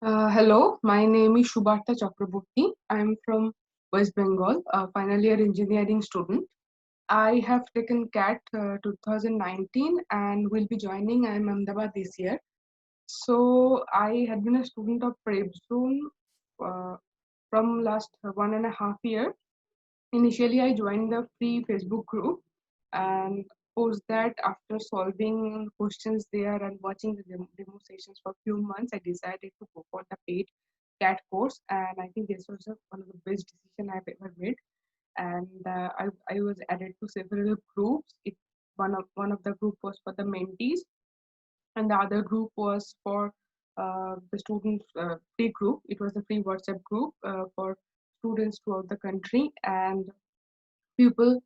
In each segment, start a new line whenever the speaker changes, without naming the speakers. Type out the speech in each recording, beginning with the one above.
Hello, my name is Subarta Chakraborty. I'm from West Bengal, a final year engineering student. I have taken CAT 2019 and will be joining IIM Ahmedabad this year. So I had been a student of Prepzone uh, from last 1.5 years. Initially, I joined the free Facebook group, and post that after solving questions there and watching the demo sessions for a few months, I decided to go for the paid CAT course, and I think this was one of the best decision I've ever made. And I was added to several groups. One of the group was for the mentees, and the other group was for the students free group. It was a free WhatsApp group for students throughout the country, and people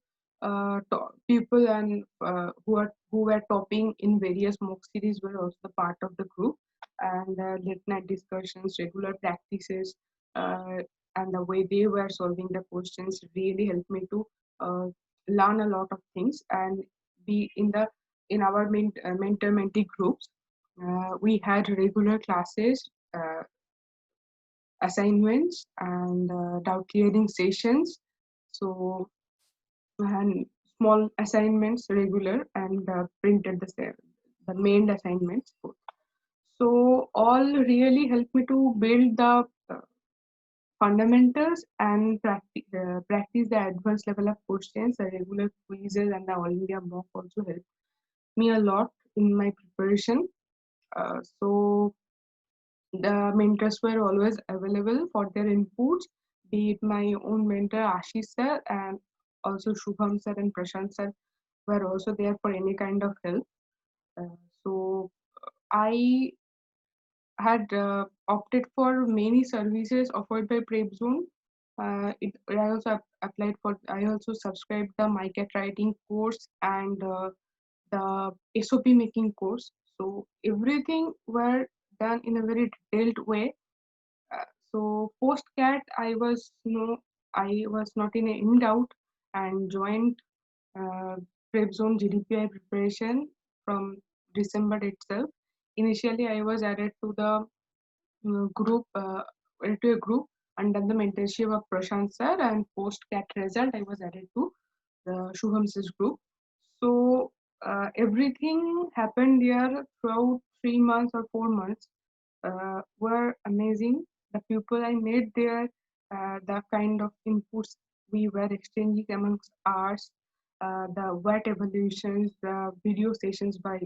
people and who were topping in various mock series were also the part of the group, and late night discussions, regular practices, uh, and the way they were solving the questions really helped me to uh, learn a lot of things and be in our mentor mentee groups. We had regular classes, assignments, and doubt clearing sessions. So and small assignments regular and printed the main assignments both. So all really helped me to build the fundamentals and practice the advanced level of questions. The regular quizzes and the all India mock also helped me a lot in my preparation. So the mentors were always available for their inputs, be it my own mentor Ashish sir and also Shubham sir and Prashant sir were also there for any kind of help. So I had opted for many services offered by Prepzone. I also applied for. I also subscribed the MyCat writing course and the SOP making course. So everything were done in a very detailed way. So post CAT, I was not in doubt and joined Prepzone GDPI preparation from December itself. Initially, I was added to the to a group under the mentorship of Prashant sir, and post CAT result, I was added to the Shubham sir's group. So everything happened there throughout 3 months or 4 months were amazing. The people I met there, the kind of inputs we were exchanging amongst ours, the wet evaluations, the video sessions by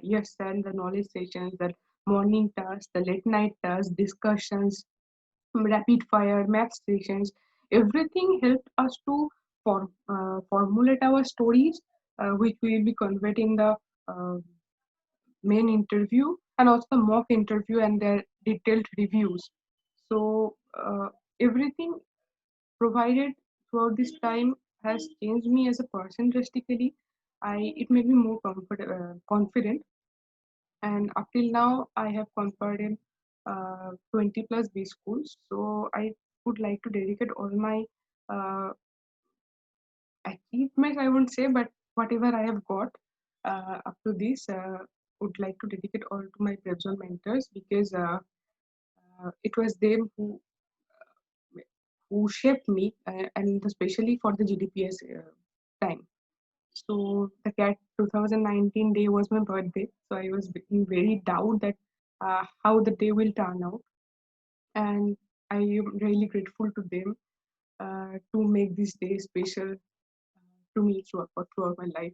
yes, and the knowledge sessions, the morning tasks, the late night tasks, discussions, rapid fire math sessions, everything helped us to formulate our stories, which we will be conveyed in the uh, main interview and also the mock interview and their detailed reviews. So everything provided throughout this time has changed me as a person drastically. It made me more confident, and up till now I have conferred in 20 plus B schools. So I would like to dedicate all my uh, achievements, I won't say, but whatever I have got up to this, would like to dedicate all to my Prepzone mentors, because it was them who shaped me, and especially for the GDPS time. So the CAT 2019 day was my birthday, so I was in very doubt that how the day will turn out, and I am really grateful to them to make this day special to me throughout my life.